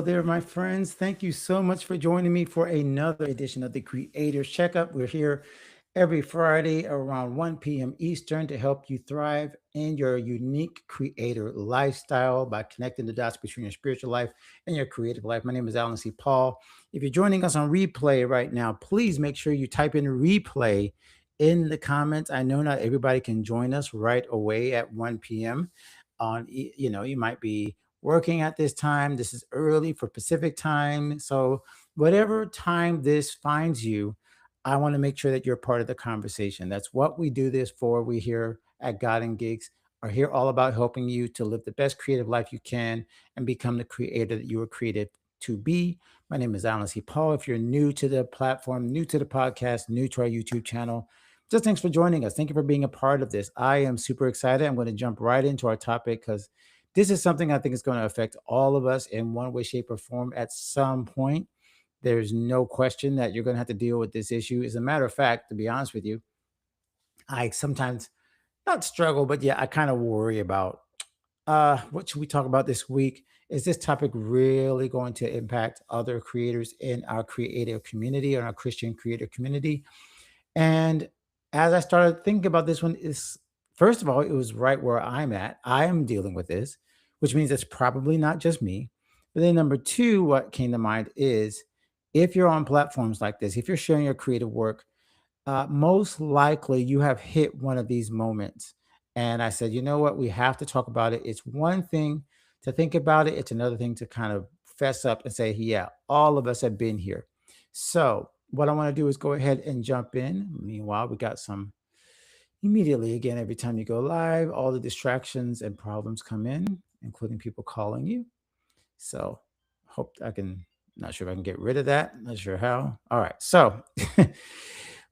there, my friends. Thank you so much for joining me for another edition of the Creator Checkup. We're here every Friday around 1 p.m. Eastern to help you thrive in your unique creator lifestyle by connecting the dots between your spiritual life and your creative life. My name is Alan C. Paul. If you're joining us on replay right now, please make sure you type in replay in the comments. I know not everybody can join us right away at 1 p.m. You might be working at this time. This is early for Pacific time. So, whatever time this finds you, I want to make sure that you're part of the conversation. That's what we do this for. We here at God and Gigs are here all about helping you to live the best creative life you can and become the creator that you were created to be. My name is Alan C. Paul. If you're new to the platform, new to the podcast, new to our YouTube channel, just thanks for joining us. Thank you for being a part of this. I am super excited. I'm going to jump right into our topic because this is something I think is going to affect all of us in one way, shape, or form at some point. There's no question that you're going to have to deal with this issue. As a matter of fact, to be honest with you, I sometimes not struggle, but yeah, I kind of worry about what should we talk about this week? Is this topic really going to impact other creators in our creative community or our Christian creator community? And as I started thinking about this one, is first of all, it was right where I'm at. I am dealing with this, which means it's probably not just me. But then number two, what came to mind is if you're on platforms like this, if you're sharing your creative work, most likely you have hit one of these moments. And I said, you know what? We have to talk about it. It's one thing to think about it, it's another thing to kind of fess up and say, yeah, all of us have been here. So, what I want to do is go ahead and jump in. Meanwhile, we got some immediately again, every time you go live, all the distractions and problems come in, including people calling you. So, hope I can, not sure if I can get rid of that. Not sure how. All right. So,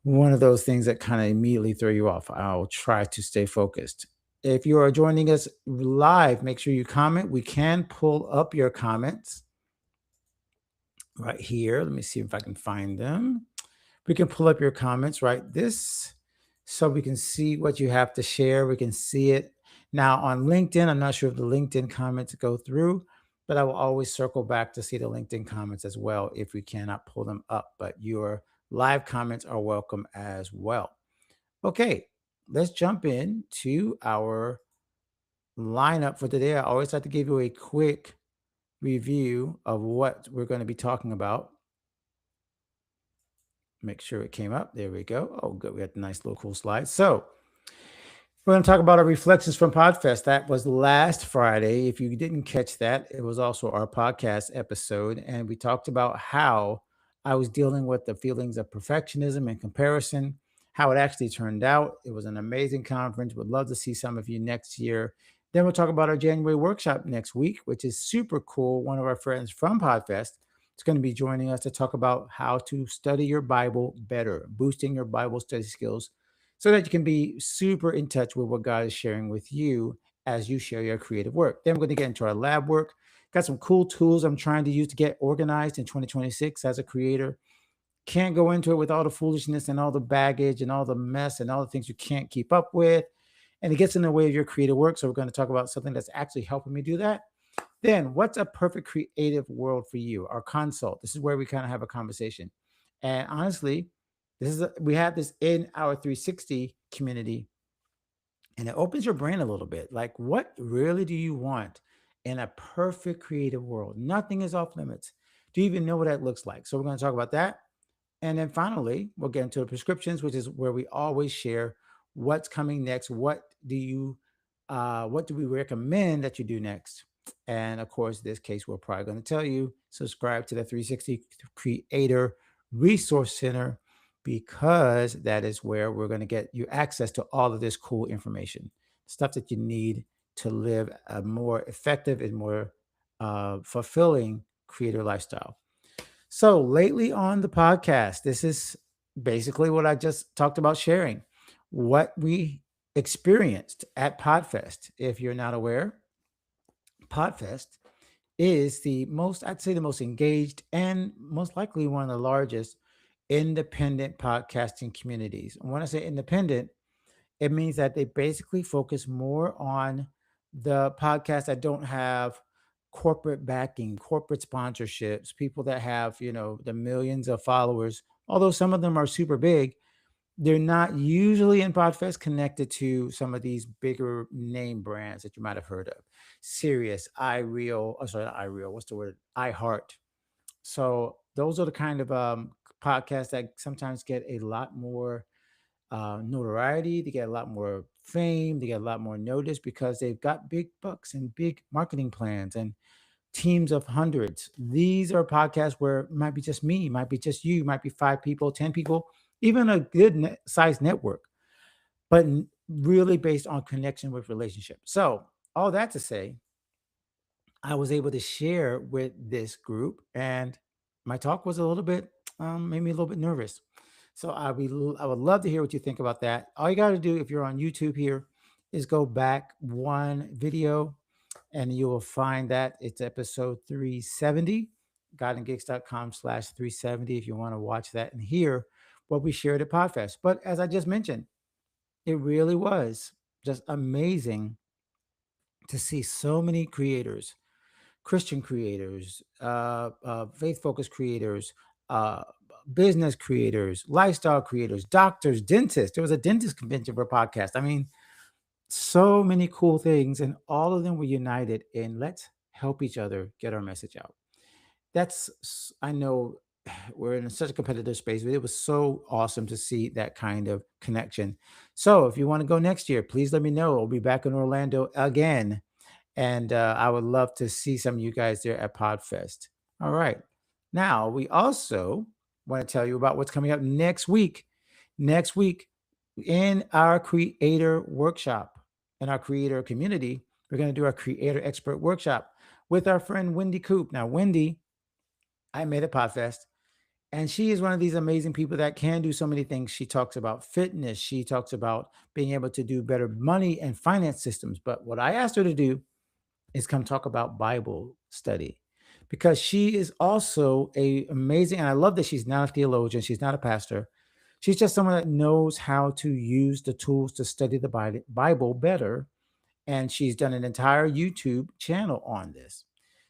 one of those things that kind of immediately throw you off. I'll try to stay focused. If you are joining us live, make sure you comment. We can pull up your comments right here. Let me see if I can find them. We can pull up your comments right this so we can see what you have to share. We can see it. Now on LinkedIn, I'm not sure if the LinkedIn comments go through, but I will always circle back to see the LinkedIn comments as well if we cannot pull them up. But your live comments are welcome as well. Okay, let's jump in to our lineup for today. I always like to give you a quick review of what we're going to be talking about. Make sure it came up. There we go. Oh, good. We got the nice little cool slide. So we're going to talk about our reflections from Podfest. That was last Friday. If you didn't catch that, it was also our podcast episode. And we talked about how I was dealing with the feelings of perfectionism and comparison, how it actually turned out. It was an amazing conference. Would love to see some of you next year. Then we'll talk about our January workshop next week, which is super cool. One of our friends from Podfest is going to be joining us to talk about how to study your Bible better, boosting your Bible study skills so that you can be super in touch with what God is sharing with you as you share your creative work. Then we're going to get into our lab work. Got some cool tools I'm trying to use to get organized in 2026 as a creator. Can't go into it with all the foolishness and all the baggage and all the mess and all the things you can't keep up with. And it gets in the way of your creative work. So we're going to talk about something that's actually helping me do that. Then, what's a perfect creative world for you? Our consult. This is where we kind of have a conversation. And honestly, we have this in our 360 community, and it opens your brain a little bit. Like, what really do you want in a perfect creative world? Nothing is off limits. Do you even know what that looks like? So we're going to talk about that. And then finally, we'll get into the prescriptions, which is where we always share what's coming next. What do we recommend that you do next? And of course, this case, we're probably going to tell you subscribe to the 360 Creator Resource Center because that is where we're going to get you access to all of this cool information, stuff that you need to live a more effective and more fulfilling creator lifestyle. So, lately on the podcast, this is basically what I just talked about sharing what we experienced at Podfest. If you're not aware, Podfest is I'd say, the most engaged and most likely one of the largest independent podcasting communities. And when I say independent, it means that they basically focus more on the podcasts that don't have corporate backing, corporate sponsorships, people that have, the millions of followers, although some of them are super big, they're not usually in Podfest connected to some of these bigger name brands that you might have heard of. Sirius, iReal, oh, sorry, not iReal, what's the word? iHeart. So those are the kind of podcasts that sometimes get a lot more notoriety, they get a lot more fame, they get a lot more notice because they've got big bucks and big marketing plans and teams of hundreds. These are podcasts where it might be just me, might be just you, might be 5 people, 10 people, even a good size network, but really based on connection with relationship. So, all that to say, I was able to share with this group, and my talk was a little bit, made me a little bit nervous. So I would love to hear what you think about that. All you got to do if you're on YouTube here is go back one video and you will find that it's episode 370, godandgeeks.com/370 if you want to watch that and hear what we shared at Podfest. But as I just mentioned, it really was just amazing to see so many creators, Christian creators, faith focused creators, uh, business creators, lifestyle creators, doctors, dentists. There was a dentist convention for a podcast. I mean, so many cool things, and all of them were united in let's help each other get our message out. I know we're in such a competitive space, but it was so awesome to see that kind of connection. So if you want to go next year, please let me know. I'll be back in Orlando again, and I would love to see some of you guys there at Podfest. All right. Now, we also want to tell you about what's coming up next week. Next week, in our creator workshop, in our creator community, we're going to do our creator expert workshop with our friend Wendy Coop. Now, Wendy, I met at Podfest, and she is one of these amazing people that can do so many things. She talks about fitness, she talks about being able to do better money and finance systems. But what I asked her to do is come talk about Bible study because she is also a amazing, and I love that she's not a theologian, she's not a pastor. She's just someone that knows how to use the tools to study the Bible better. And she's done an entire YouTube channel on this.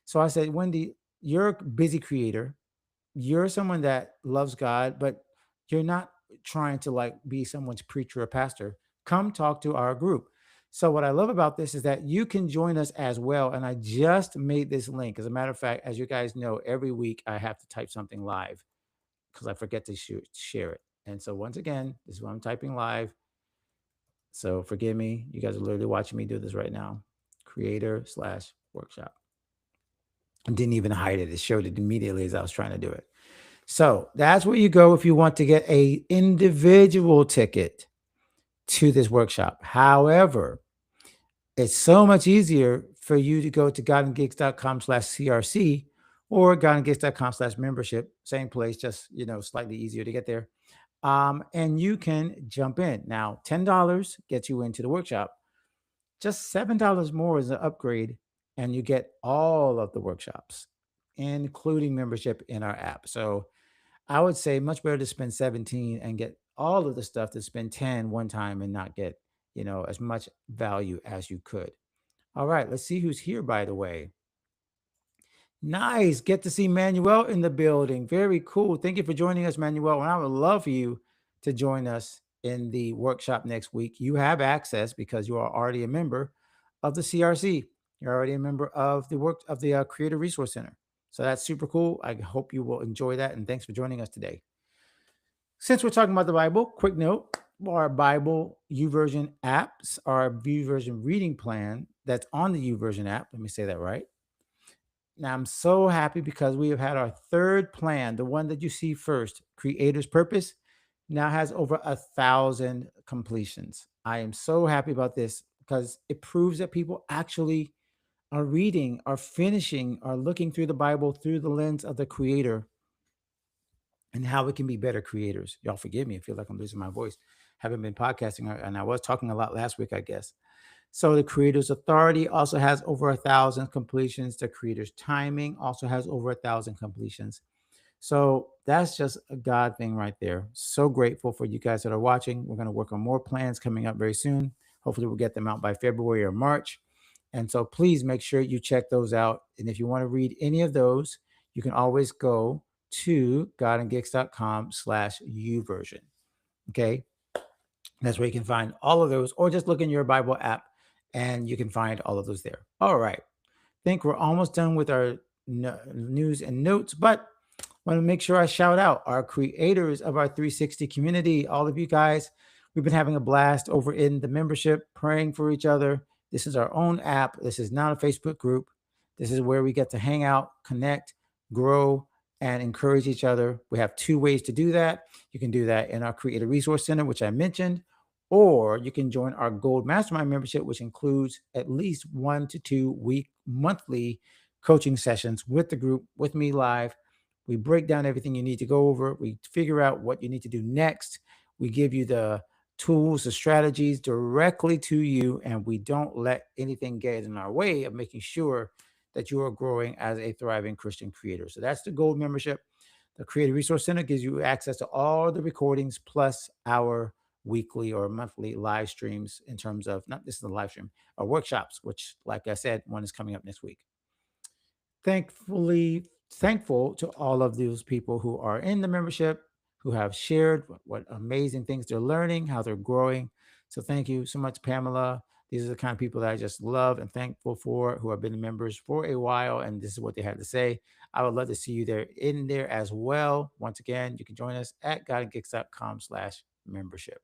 So I said, Wendy, you're a busy creator. You're someone that loves God, but you're not trying to like be someone's preacher or pastor. Come talk to our group. So what I love about this is that you can join us as well. And I just made this link. As a matter of fact, as you guys know, every week I have to type something live because I forget to share it. And so once again, this is what I'm typing live. So forgive me. You guys are literally watching me do this right now. Creator/workshop. I didn't even hide it. It showed it immediately as I was trying to do it. So that's where you go if you want to get a individual ticket to this workshop. However, it's so much easier for you to go to godandgeeks.com/CRC or godandgeeks.com/membership. Same place, just slightly easier to get there. And you can jump in. Now, $10 gets you into the workshop. Just $7 more is an upgrade, and you get all of the workshops, including membership in our app. So I would say much better to spend 17 and get all of the stuff to spend 10 one time and not get, as much value as you could. All right, let's see who's here, by the way. Nice. Get to see Manuel in the building. Very cool. Thank you for joining us, Manuel. And I would love for you to join us in the workshop next week. You have access because you are already a member of the CRC. You're already a member of the Creator Resource Center. So that's super cool. I hope you will enjoy that. And thanks for joining us today. Since we're talking about the Bible, quick note, our Bible YouVersion apps, our YouVersion reading plan that's on the YouVersion app. Let me say that right. Now, I'm so happy because we have had our third plan, the one that you see first, Creator's Purpose, now has over 1,000 completions. I am so happy about this because it proves that people actually are reading, are finishing, are looking through the Bible through the lens of the Creator and how we can be better creators. Y'all forgive me. I feel like I'm losing my voice. Haven't been podcasting, and I was talking a lot last week, I guess. So the Creator's Authority also has over 1,000 completions. The Creator's Timing also has over 1,000 completions. So that's just a God thing right there. So grateful for you guys that are watching. We're going to work on more plans coming up very soon. Hopefully we'll get them out by February or March. And so please make sure you check those out. And if you want to read any of those, you can always go to godandgeeks.com/u version. Okay. That's where you can find all of those, or just look in your Bible app and you can find all of those there. All right. Think we're almost done with our news and notes, but I want to make sure I shout out our creators of our 360 community. All of you guys, we've been having a blast over in the membership, praying for each other. This is our own app. This is not a Facebook group. This is where we get to hang out, connect, grow, and encourage each other. We have two ways to do that. You can do that in our Creator Resource Center, which I mentioned, or you can join our Gold Mastermind membership, which includes at least 1 to 2 monthly coaching sessions with the group, with me live. We break down everything you need to go over. We figure out what you need to do next. We give you the tools, the strategies directly to you, and we don't let anything get in our way of making sure that you are growing as a thriving Christian creator. So that's the Gold membership. The Creative Resource Center gives you access to all the recordings plus our weekly or monthly live streams in terms of, not this is a live stream, our workshops, which, like I said, one is coming up next week. Thankful to all of those people who are in the membership, who have shared what amazing things they're learning, how they're growing. So thank you so much, Pamela. These are the kind of people that I just love and thankful for, who have been members for a while, and this is what they had to say. I would love to see you there in there as well. Once again, you can join us at godandgeeks.com/membership.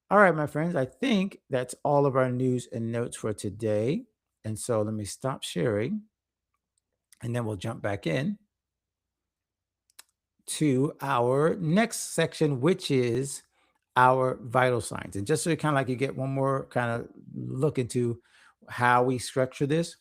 All right, my friends, I think that's all of our news and notes for today. And so let me stop sharing, and then we'll jump back in to our next section, which is our vital signs. And just so you kind of like you get one more kind of look into how we structure this.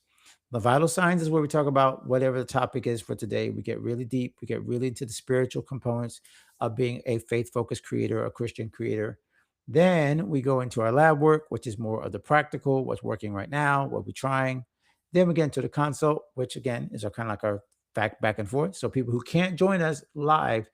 The vital signs is where we talk about whatever the topic is for today. We get really deep, we get really into the spiritual components of being a faith-focused creator, a Christian creator. Then we go into our lab work, which is more of the practical, what's working right now, what we're trying. Then we get into the consult, which again is our kind of like our back and forth. So people who can't join us live,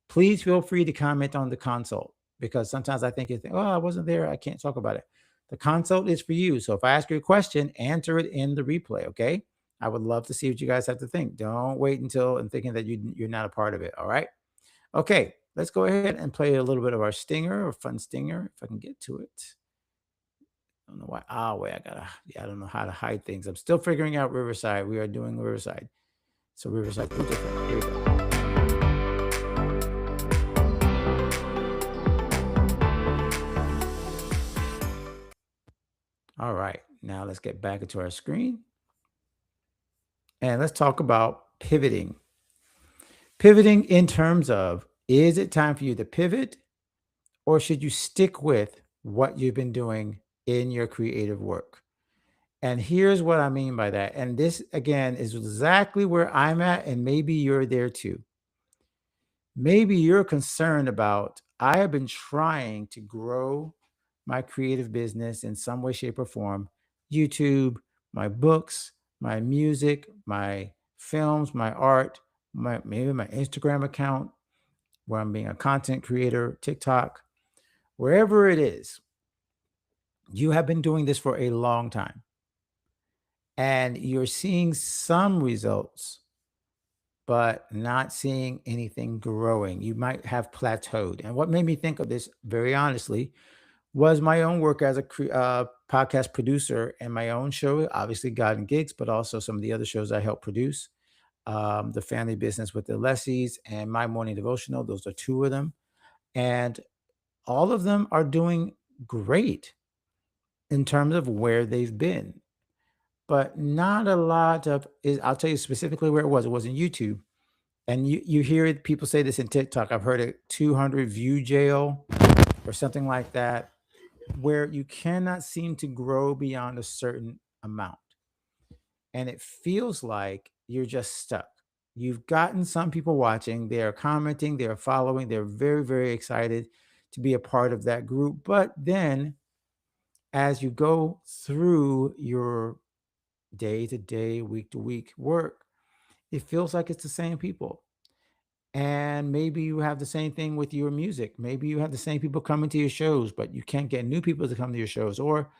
please feel free to comment on the consult, because sometimes I think you think, oh, I wasn't there, I can't talk about it. The consult is for you. So if I ask you a question, answer it in the replay, okay? I would love to see what you guys have to think. Don't wait until and thinking that you're not a part of it, all right? Okay, let's go ahead and play a little bit of our stinger or fun stinger, if I can get to it. I don't know why. Wait, I don't know how to hide things. I'm still figuring out Riverside. We are doing Riverside. So Riverside's a little different. Here we go. All right, now let's get back into our screen. And let's talk about pivoting. Pivoting in terms of, is it time for you to pivot, or should you stick with what you've been doing in your creative work? And here's what I mean by that. And this, again, is exactly where I'm at, and maybe you're there too. Maybe you're concerned about, I have been trying to grow my creative business in some way, shape, or form. YouTube, my books, my music, my films, my art, maybe my Instagram account, where I'm being a content creator, TikTok, wherever it is. You have been doing this for a long time, and you're seeing some results, but not seeing anything growing. You might have plateaued. And what made me think of this, very honestly, was my own work as a podcast producer and my own show, obviously God and Gigs, but also some of the other shows I help produce. The Family Business with the Lessies and My Morning Devotional. Those are two of them. And all of them are doing great in terms of where they've been. But not a lot of, I'll tell you specifically where it was. It was in YouTube. And you hear people say this in TikTok. I've heard it, 200 view jail or something like that, where you cannot seem to grow beyond a certain amount. And it feels like you're just stuck. You've gotten some people watching, they are commenting, they're following, they're very, very excited to be a part of that group. But then as you go through your day to day, week to week work, it feels like it's the same people. And maybe you have the same thing with your music. Maybe you have the same people coming to your shows, but you can't get new people to come to your shows. Or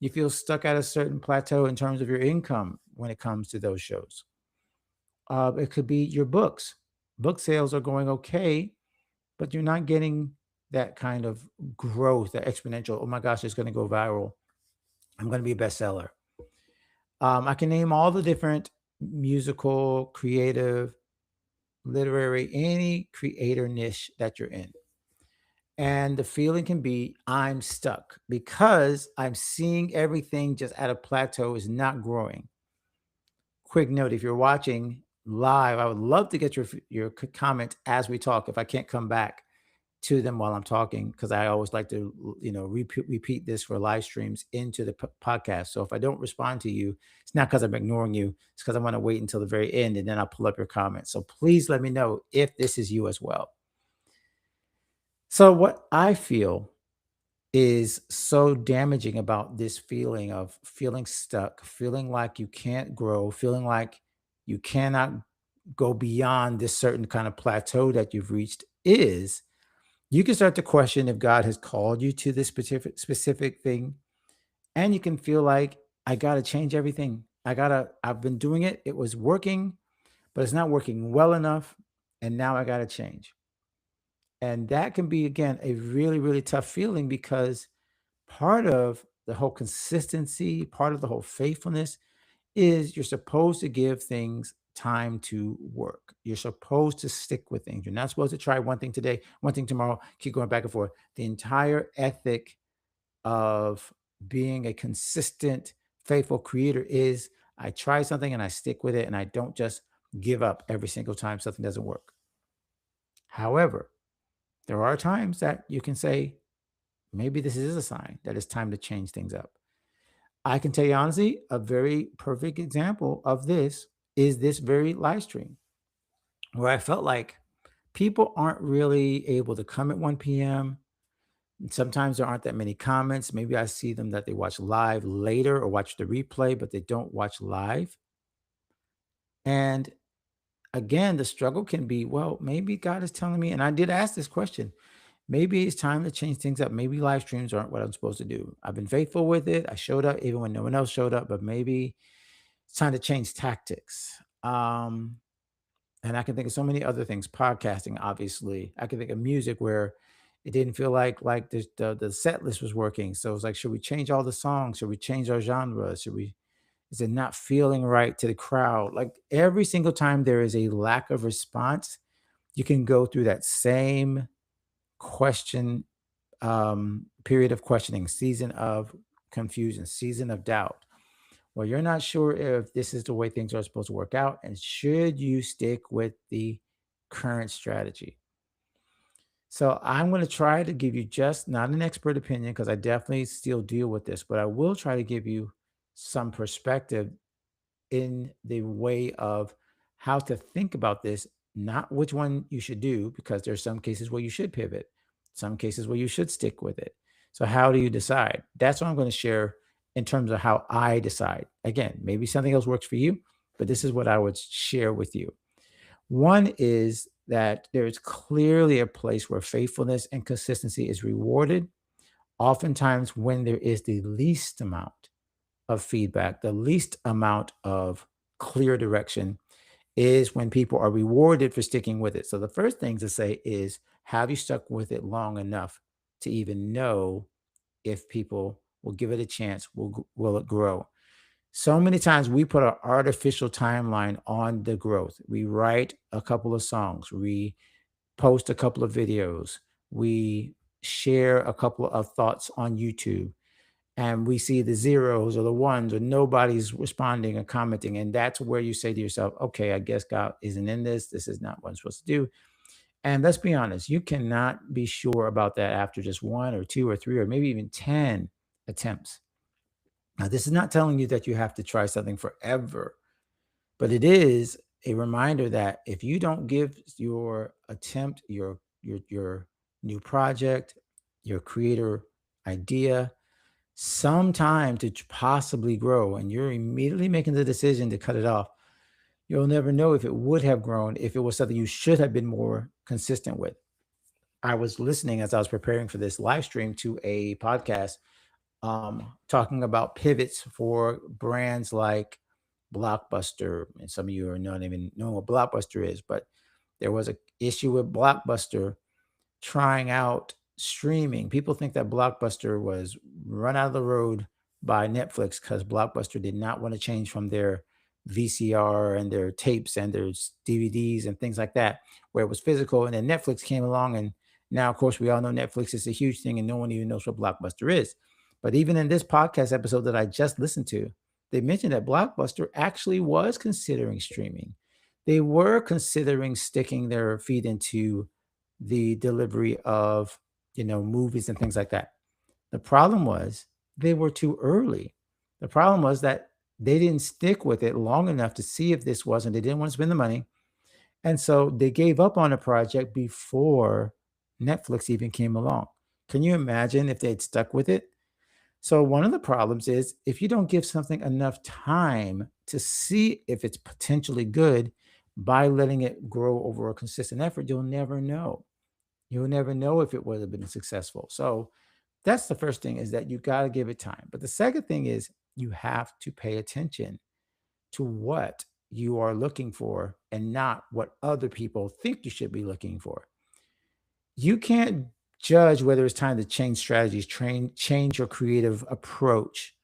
You feel stuck at a certain plateau in terms of your income when it comes to those shows. It could be your books. Book sales are going okay, but you're not getting that kind of growth, that exponential. Oh my gosh, it's going to go viral. I'm going to be a bestseller. I can name all the different musical, creative, literary, any creator niche that you're in. And the feeling can be I'm stuck because I'm seeing everything just at a plateau is not growing. Quick note, if you're watching live, I would love to get your comment as we talk if I can't come back to them while I'm talking, because I always like to, repeat this for live streams into the podcast. So if I don't respond to you, it's not because I'm ignoring you. It's because I want to wait until the very end and then I'll pull up your comments. So please let me know if this is you as well. So what I feel is so damaging about this feeling of feeling stuck, feeling like you can't grow, feeling like you cannot go beyond this certain kind of plateau that you've reached is you can start to question if God has called you to this specific thing. And you can feel like, I got to change everything. I've been doing it. It was working, but it's not working well enough. And now I got to change. And that can be, again, a really, really tough feeling because part of the whole consistency, part of the whole faithfulness is you're supposed to give things time to work. You're supposed to stick with things. You're not supposed to try one thing today, one thing tomorrow, keep going back and forth. The entire ethic of being a consistent, faithful creator is I try something and I stick with it and I don't just give up every single time something doesn't work. However, there are times that you can say, maybe this is a sign that it's time to change things up. I can tell you honestly, a very perfect example of this is this very live stream where I felt like people aren't really able to come at 1 p.m. Sometimes there aren't that many comments. Maybe I see them that they watch live later or watch the replay, but they don't watch live. And again, the struggle can be, well, maybe God is telling me, and I did ask this question, maybe it's time to change things up. Maybe live streams aren't what I'm supposed to do. I've been faithful with it. I showed up even when no one else showed up, but maybe it's time to change tactics. And I can think of so many other things. Podcasting, obviously. I can think of music where it didn't feel like the set list was working. So it's like, should we change all the songs? Should we change our genre? Should we? Is it not feeling right to the crowd? Like every single time there is a lack of response, you can go through that same question period of questioning, season of confusion, season of doubt. Well, you're not sure if this is the way things are supposed to work out, and should you stick with the current strategy? So I'm going to try to give you just not an expert opinion because I definitely still deal with this, but I will try to give you some perspective in the way of how to think about this, not which one you should do, because there's some cases where you should pivot, some cases where you should stick with it. So how do you decide? That's what I'm going to share in terms of how I decide. Again, maybe something else works for you, but this is what I would share with you. One is that there is clearly a place where faithfulness and consistency is rewarded, oftentimes when there is the least amount of feedback, the least amount of clear direction is when people are rewarded for sticking with it. So the first thing to say is, have you stuck with it long enough to even know if people will give it a chance? Will it grow? So many times we put an artificial timeline on the growth. We write a couple of songs, we post a couple of videos, we share a couple of thoughts on YouTube, and we see the zeros or the ones or nobody's responding or commenting. And that's where you say to yourself, okay, I guess God isn't in this. This is not what I'm supposed to do. And let's be honest, you cannot be sure about that after just one or two or three or maybe even 10 attempts. Now, this is not telling you that you have to try something forever, but it is a reminder that if you don't give your attempt, your new project, your creator idea, some time to possibly grow, and you're immediately making the decision to cut it off, you'll never know if it would have grown if it was something you should have been more consistent with. I was listening as I was preparing for this live stream to a podcast talking about pivots for brands like Blockbuster. And some of you are not even know what Blockbuster is, but there was a issue with Blockbuster trying out streaming. People think that Blockbuster was run out of the road by Netflix because Blockbuster did not want to change from their VCR and their tapes and their DVDs and things like that, where it was physical. And then Netflix came along, and now, of course, we all know Netflix is a huge thing, and no one even knows what Blockbuster is. But even in this podcast episode that I just listened to, they mentioned that Blockbuster actually was considering streaming. They were considering sticking their feet into the delivery of, movies and things like that. The problem was they were too early. The problem was that they didn't stick with it long enough to see if this wasn't, they didn't want to spend the money. And so they gave up on the project before Netflix even came along. Can you imagine if they'd stuck with it? So one of the problems is if you don't give something enough time to see if it's potentially good by letting it grow over a consistent effort, you'll never know. You'll never know if it would have been successful. So that's the first thing, is that you got to give it time. But the second thing is you have to pay attention to what you are looking for and not what other people think you should be looking for. You can't judge whether it's time to change strategies, change your creative approach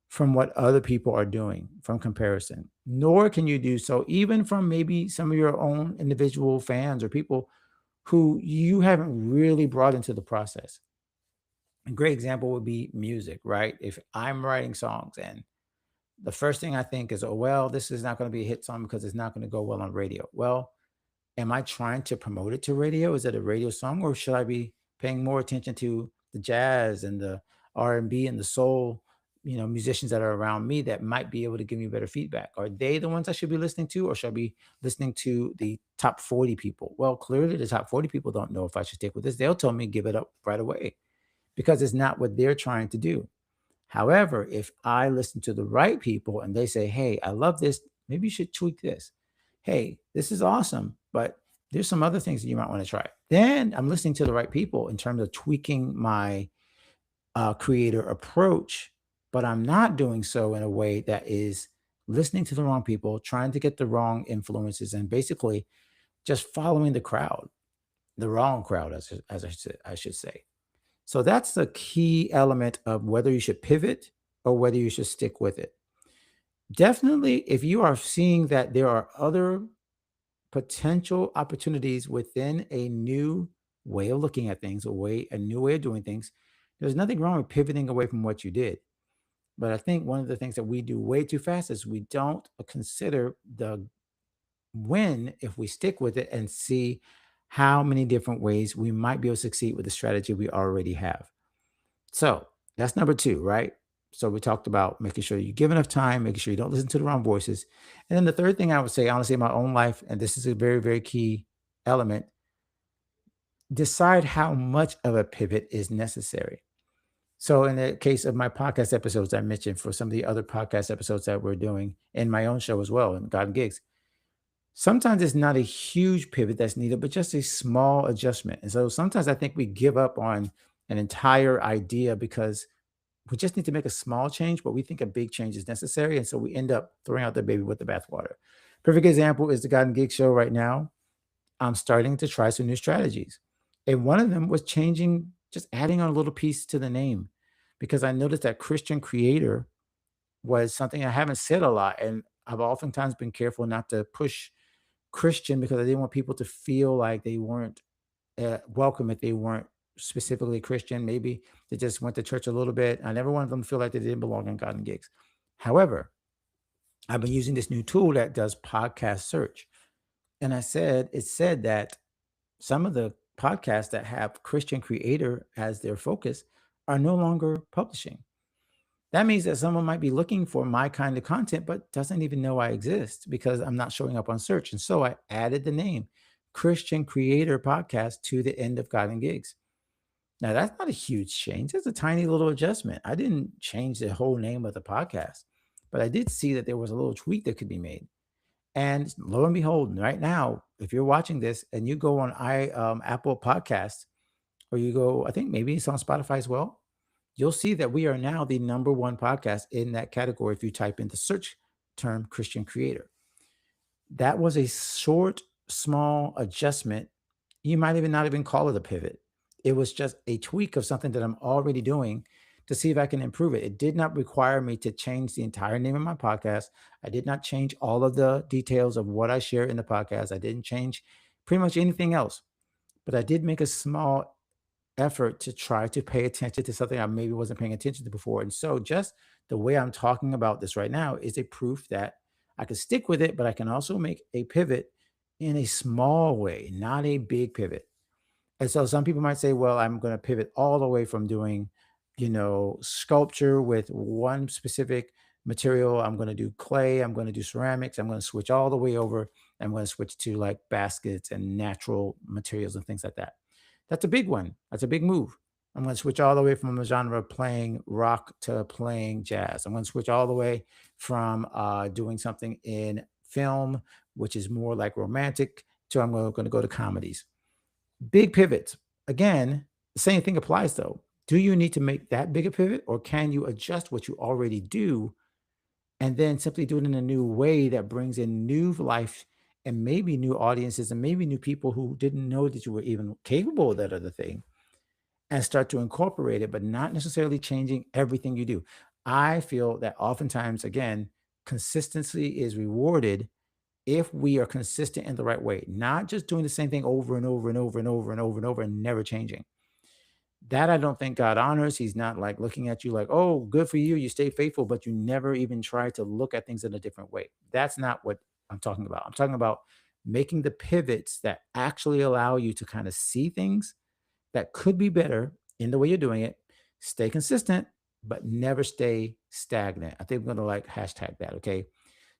from what other people are doing from comparison, nor can you do so even from maybe some of your own individual fans or people who you haven't really brought into the process. A great example would be music, right? If I'm writing songs and the first thing I think is, oh, well, this is not going to be a hit song because it's not going to go well on radio. Well, am I trying to promote it to radio? Is it a radio song, or should I be paying more attention to the jazz and the R&B and the soul, musicians that are around me that might be able to give me better feedback? Are they the ones I should be listening to, or should I be listening to the top 40 people? Well, clearly the top 40 people don't know if I should stick with this. They'll tell me give it up right away because it's not what they're trying to do. However, if I listen to the right people and they say, hey, I love this, maybe you should tweak this. Hey, this is awesome, but there's some other things that you might want to try. Then I'm listening to the right people in terms of tweaking my creator approach, but I'm not doing so in a way that is listening to the wrong people, trying to get the wrong influences, and basically just following the crowd, the wrong crowd, I should say. So that's the key element of whether you should pivot or whether you should stick with it. Definitely, if you are seeing that there are other potential opportunities within a new way of looking at things, a new way of doing things, there's nothing wrong with pivoting away from what you did. But I think one of the things that we do way too fast is we don't consider the win if we stick with it and see how many different ways we might be able to succeed with the strategy we already have. So that's number two, right? So we talked about making sure you give enough time, making sure you don't listen to the wrong voices. And then the third thing I would say, honestly, in my own life, and this is a very, very key element, decide how much of a pivot is necessary. So in the case of my podcast episodes I mentioned, for some of the other podcast episodes that we're doing in my own show as well, in God Gigs, sometimes it's not a huge pivot that's needed, but just a small adjustment. And so sometimes I think we give up on an entire idea because we just need to make a small change, but we think a big change is necessary. And so we end up throwing out the baby with the bathwater. Perfect example is the God and Gig show right now. I'm starting to try some new strategies. And one of them was changing, just adding on a little piece to the name, because I noticed that Christian creator was something I haven't said a lot. And I've oftentimes been careful not to push Christian because I didn't want people to feel like they weren't welcome if they weren't specifically Christian. Maybe they just went to church a little bit. I never wanted them to feel like they didn't belong in God and Gigs. However, I've been using this new tool that does podcast search. And it said that some of the podcasts that have Christian creator as their focus are no longer publishing. That means that someone might be looking for my kind of content, but doesn't even know I exist because I'm not showing up on search. And so I added the name Christian Creator Podcast to the end of God and Gigs. Now, that's not a huge change. It's a tiny little adjustment. I didn't change the whole name of the podcast, but I did see that there was a little tweak that could be made. And lo and behold, right now, if you're watching this and you go on Apple Podcasts, or you go, I think maybe it's on Spotify as well, you'll see that we are now the number one podcast in that category if you type in the search term Christian creator. That was a short, small adjustment. You might even not even call it a pivot. It was just a tweak of something that I'm already doing to see if I can improve it. It did not require me to change the entire name of my podcast. I did not change all of the details of what I share in the podcast. I didn't change pretty much anything else, but I did make a small effort to try to pay attention to something I maybe wasn't paying attention to before. And so just the way I'm talking about this right now is a proof that I can stick with it, but I can also make a pivot in a small way, not a big pivot. And so some people might say, well, I'm going to pivot all the way from doing, sculpture with one specific material. I'm going to do clay. I'm going to do ceramics. I'm going to switch all the way over. I'm going to switch to like baskets and natural materials and things like that. That's a big one. That's a big move. I'm going to switch all the way from a genre of playing rock to playing jazz. I'm going to switch all the way from doing something in film, which is more like romantic, to I'm going to go to comedies. Big pivots. Again, the same thing applies though. Do you need to make that big a pivot, or can you adjust what you already do and then simply do it in a new way that brings in new life and maybe new audiences and maybe new people who didn't know that you were even capable of that other thing, and start to incorporate it, but not necessarily changing everything you do? I feel that oftentimes, again, consistency is rewarded if we are consistent in the right way, not just doing the same thing over and over and over and over and over and over and never changing. That I don't think God honors. He's not like looking at you like, oh, good for you. You stay faithful, but you never even try to look at things in a different way. That's not what I'm talking about. I'm talking about making the pivots that actually allow you to kind of see things that could be better in the way you're doing it. Stay consistent, but never stay stagnant. I think we're going to like hashtag that. Okay.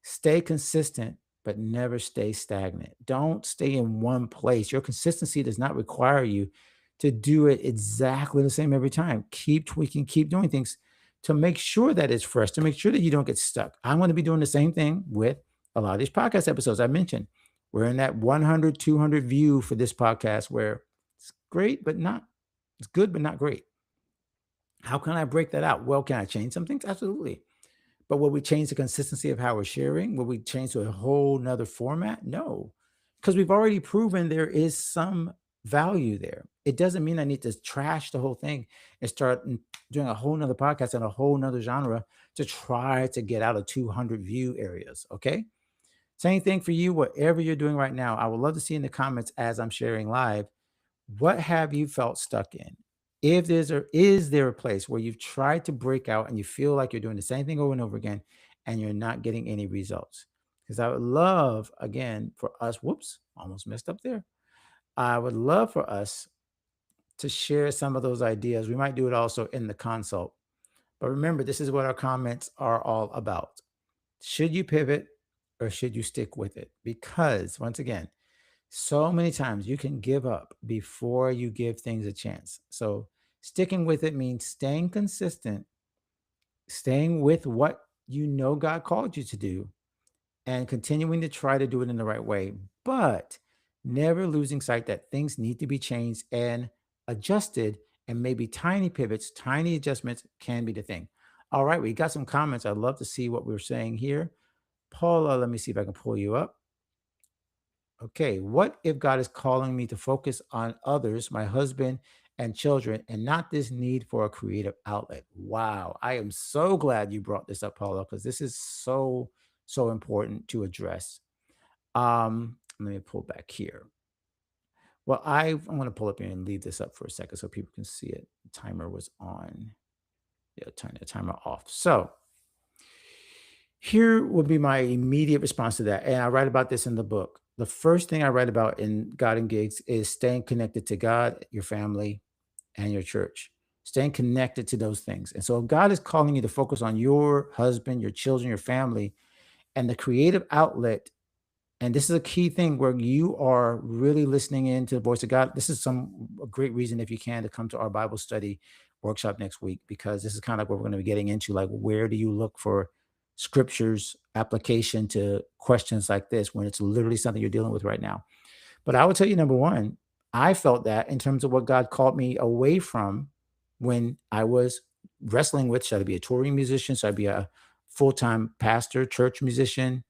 Stay consistent, but never stay stagnant. Don't stay in one place. Your consistency does not require you to do it exactly the same every time. Keep tweaking, keep doing things to make sure that it's fresh, to make sure that you don't get stuck. I'm going to be doing the same thing with a lot of these podcast episodes I mentioned. We're in that 100, 200 view for this podcast where it's great, but not, it's good, but not great. How can I break that out? Well, can I change some things? Absolutely. But will we change the consistency of how we're sharing? Will we change to a whole nother format? No, because we've already proven there is some value there. It doesn't mean I need to trash the whole thing and start doing a whole nother podcast in a whole nother genre to try to get out of 200 view areas. Okay. Same thing for you, whatever you're doing right now. I would love to see in the comments as I'm sharing live, what have you felt stuck in? If there's or is there a place where you've tried to break out and you feel like you're doing the same thing over and over again and you're not getting any results? Because I would love, again, for us, whoops, almost messed up there. I would love for us to share some of those ideas. We might do it also in the consult. But remember, this is what our comments are all about. Should you pivot or should you stick with it? Because once again, so many times you can give up before you give things a chance. So sticking with it means staying consistent, staying with what you know God called you to do, and continuing to try to do it in the right way, but never losing sight that things need to be changed and adjusted, and maybe tiny pivots, tiny adjustments can be the thing. All right, we got some comments. I'd love to see what we're saying here. Paula, let me see if I can pull you up. Okay, what if God is calling me to focus on others, my husband and children, and not this need for a creative outlet? Wow, I am so glad you brought this up, Paula, because this is so, so important to address. Let me pull back here. Well, I'm going to pull up here and leave this up for a second so people can see it. The timer was on. Yeah, turn the timer off. So here would be my immediate response to that. And I write about this in the book. The first thing I write about in God and Gigs is staying connected to God, your family, and your church. Staying connected to those things. And so if God is calling you to focus on your husband, your children, your family, and the creative outlet, and this is a key thing where you are really listening in to the voice of God. This is a great reason, if you can, to come to our Bible study workshop next week, because this is kind of like what we're going to be getting into. Like, where do you look for scriptures application to questions like this when it's literally something you're dealing with right now? But I would tell you, number one, I felt that in terms of what God called me away from when I was wrestling with, should I be a touring musician? Should I be a full-time pastor, church musician?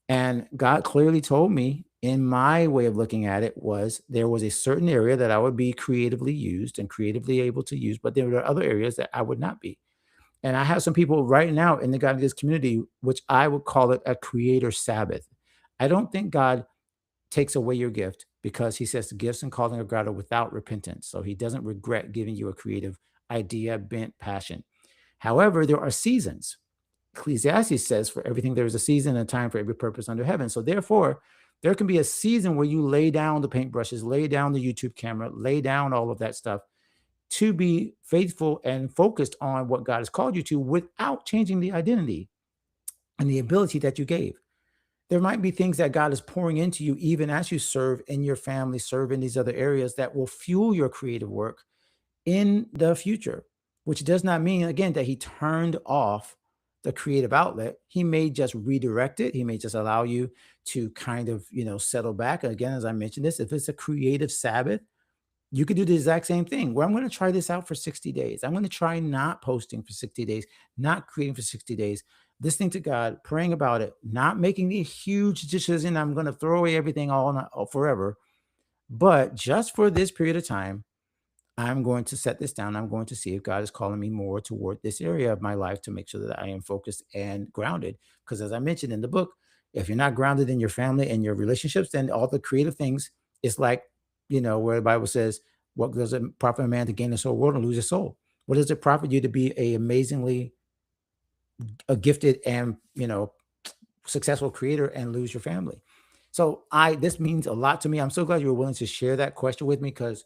And God clearly told me, in my way of looking at it, was there was a certain area that I would be creatively used and creatively able to use, but there were other areas that I would not be. And I have some people right now in the God Gives community, which I would call it a creator Sabbath. I don't think God takes away your gift, because he says the gifts and calling of God are without repentance. So he doesn't regret giving you a creative idea, bent, passion. However, there are seasons. Ecclesiastes says, for everything there is a season and a time for every purpose under heaven. So therefore, there can be a season where you lay down the paintbrushes, lay down the YouTube camera, lay down all of that stuff to be faithful and focused on what God has called you to without changing the identity and the ability that you gave. There might be things that God is pouring into you, even as you serve in your family, serve in these other areas, that will fuel your creative work in the future, which does not mean, again, that he turned off the creative outlet. He may just redirect it. He may just allow you to kind of, settle back. Again, as I mentioned this, if it's a creative Sabbath, you could do the exact same thing where I'm going to try this out for 60 days. I'm going to try not posting for 60 days, not creating for 60 days, listening to God, praying about it, not making the huge decision. I'm going to throw away everything all forever. But just for this period of time, I'm going to set this down. I'm going to see if God is calling me more toward this area of my life to make sure that I am focused and grounded. Because as I mentioned in the book, if you're not grounded in your family and your relationships, then all the creative things is like, where the Bible says, what does it profit a man to gain the whole world and lose his soul? What does it profit you to be a amazingly a gifted and, successful creator and lose your family? So this means a lot to me. I'm so glad you were willing to share that question with me, because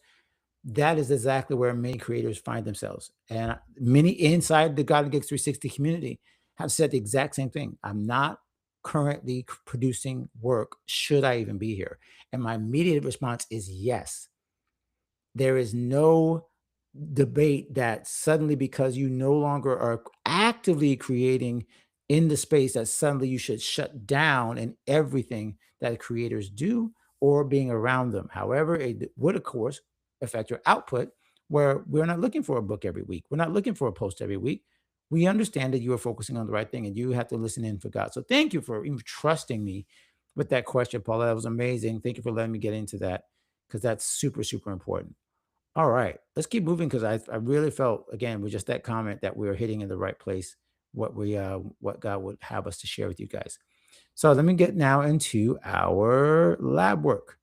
that is exactly where many creators find themselves. And many inside the God and Gigs 360 community have said the exact same thing. I'm not currently producing work. Should I even be here? And my immediate response is yes. There is no debate that suddenly, because you no longer are actively creating in the space, that suddenly you should shut down in everything that creators do or being around them. However, it would, of course, affect your output, where we're not looking for a book every week. We're not looking for a post every week. We understand that you are focusing on the right thing and you have to listen in for God. So thank you for even trusting me with that question, Paula. That was amazing. Thank you for letting me get into that, because that's super, super important. All right, let's keep moving, because I really felt, again, with just that comment, that we were hitting in the right place, what God would have us to share with you guys. So let me get now into our lab work.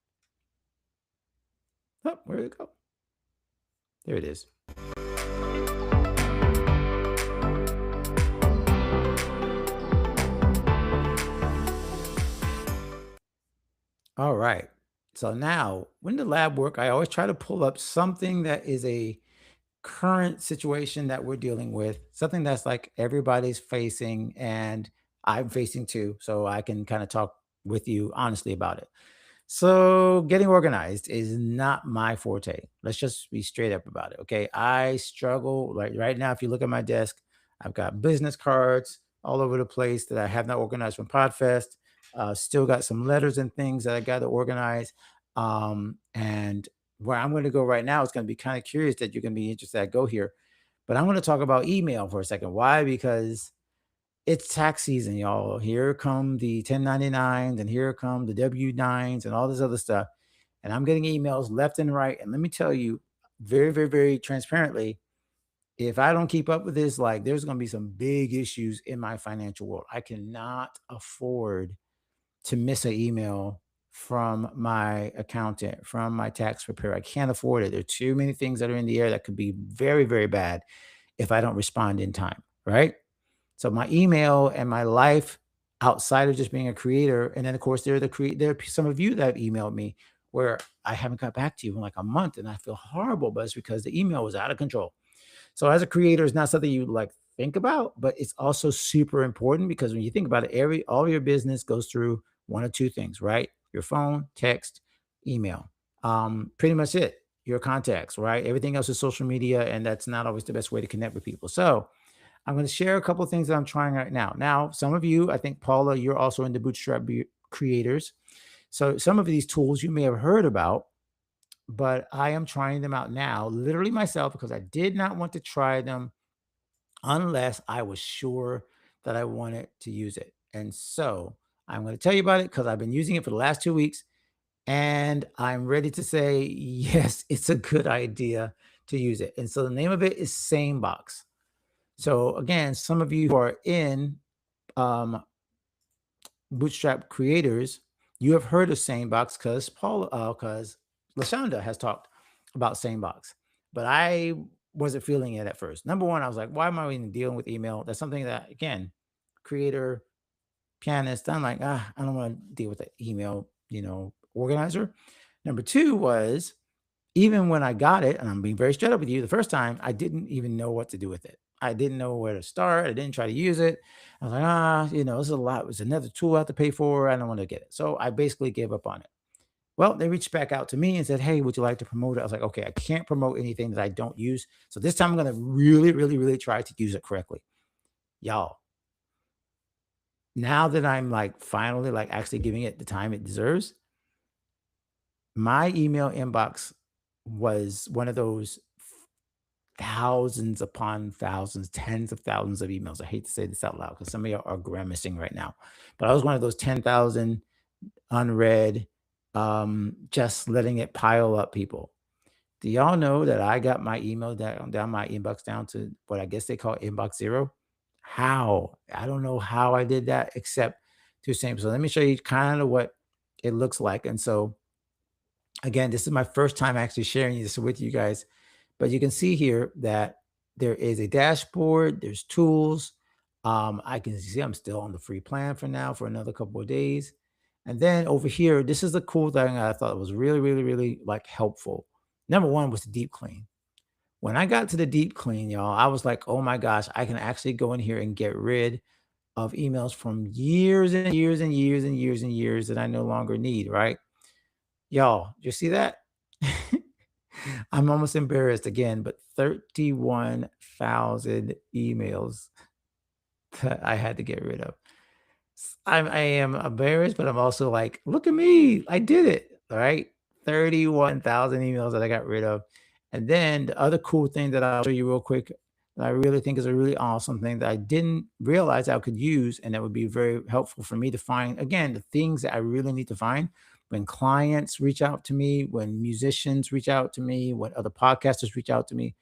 Oh, where did it go? There it is. All right. So now, when the lab work, I always try to pull up something that is a current situation that we're dealing with, something that's like everybody's facing and I'm facing too. So I can kind of talk with you honestly about it. So getting organized is not my forte. Let's just be straight up about it. Okay. I struggle, like right now. If you look at my desk, I've got business cards all over the place that I have not organized from Podfest. Still got some letters and things that I got to organize. And where I'm going to go right now is going to be kind of curious that you're going to be interested. I go here, but I'm going to talk about email for a second. Why? Because it's tax season, y'all. Here come the 1099s and here come the W-9s and all this other stuff. And I'm getting emails left and right. And let me tell you very, very, very transparently, if I don't keep up with this, like there's going to be some big issues in my financial world. I cannot afford to miss an email from my accountant, from my tax preparer. I can't afford it. There are too many things that are in the air that could be very, very bad if I don't respond in time, right? So my email and my life outside of just being a creator, and then of course there are some of you that have emailed me where I haven't got back to you in like a month, and I feel horrible, but it's because the email was out of control. So as a creator, it's not something you like think about, but it's also super important, because when you think about it, all your business goes through one of two things, right? Your phone, text, email. Pretty much it. Your contacts, right? Everything else is social media, and that's not always the best way to connect with people. So I'm going to share a couple of things that I'm trying right now. Now, some of you, I think Paula, you're also into Bootstrap creators. So some of these tools you may have heard about, but I am trying them out now, literally myself, because I did not want to try them unless I was sure that I wanted to use it. And so I'm going to tell you about it because I've been using it for the last 2 weeks. And I'm ready to say, yes, it's a good idea to use it. And so the name of it is SaneBox. So again, some of you who are in um, Bootstrap creators, you have heard of SaneBox because Lashonda has talked about SaneBox. But I wasn't feeling it at first. Number one, I was like, why am I even dealing with email? That's something that, again, creator, pianist, I'm like, I don't want to deal with the email, organizer. Number two was even when I got it, and I'm being very straight up with you, the first time I didn't even know what to do with it. I didn't know where to start. I didn't try to use it. I was like, this is a lot. It's another tool I have to pay for. I don't want to get it. So I basically gave up on it. Well, they reached back out to me and said, hey, would you like to promote it? I was like, okay, I can't promote anything that I don't use. So this time I'm going to really, really, really try to use it correctly. Y'all, now that I'm like finally like actually giving it the time it deserves, my email inbox was one of those thousands upon thousands, tens of thousands of emails. I hate to say this out loud because some of y'all are grimacing right now, but I was one of those 10,000 unread, just letting it pile up people. Do y'all know that I got my email down my inbox down to what I guess they call inbox zero? How? I don't know how I did that except through same. So let me show you kind of what it looks like. And so again, this is my first time actually sharing this with you guys, but you can see here that there is a dashboard, there's tools. I can see I'm still on the free plan for now for another couple of days. And then over here, this is the cool thing I thought was really, really, really like helpful. Number one was the deep clean. When I got to the deep clean, y'all, I was like, oh my gosh, I can actually go in here and get rid of emails from years and years and years and years and years that I no longer need, right? Y'all, you see that? I'm almost embarrassed again, but 31,000 emails that I had to get rid of. I am embarrassed, but I'm also like, look at me. I did it. All right. 31,000 emails that I got rid of. And then the other cool thing that I'll show you real quick that I really think is a really awesome thing that I didn't realize I could use and that would be very helpful for me to find, again, the things that I really need to find when clients reach out to me, when musicians reach out to me, when other podcasters reach out to me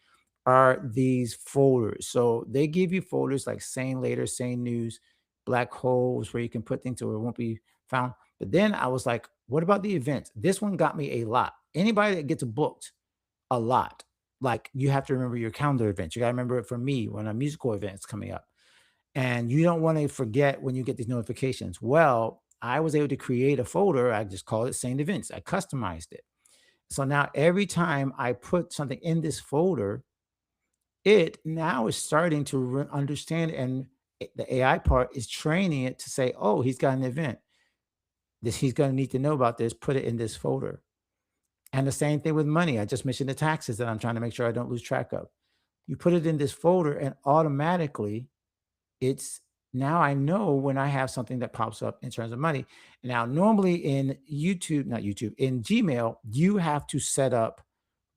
are these folders. So they give you folders like Sane Later, Sane News, Black Holes, where you can put things so it won't be found. But then I was like, what about the events? This one got me a lot. Anybody that gets booked a lot, like you have to remember your calendar events. You got to remember it for me when a musical event's coming up. And you don't want to forget when you get these notifications. Well, I was able to create a folder. I just call it Sane Events. I customized it. So now every time I put something in this folder, it now is starting to understand, and the AI part is training it to say, oh, he's got an event. This he's going to need to know about this. Put it in this folder. And the same thing with money. I just mentioned the taxes that I'm trying to make sure I don't lose track of. You put it in this folder, and automatically, it's now I know when I have something that pops up in terms of money. Now, normally in YouTube, not YouTube, in Gmail, you have to set up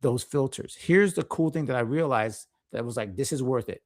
those filters. Here's the cool thing that I realized that was like, this is worth it.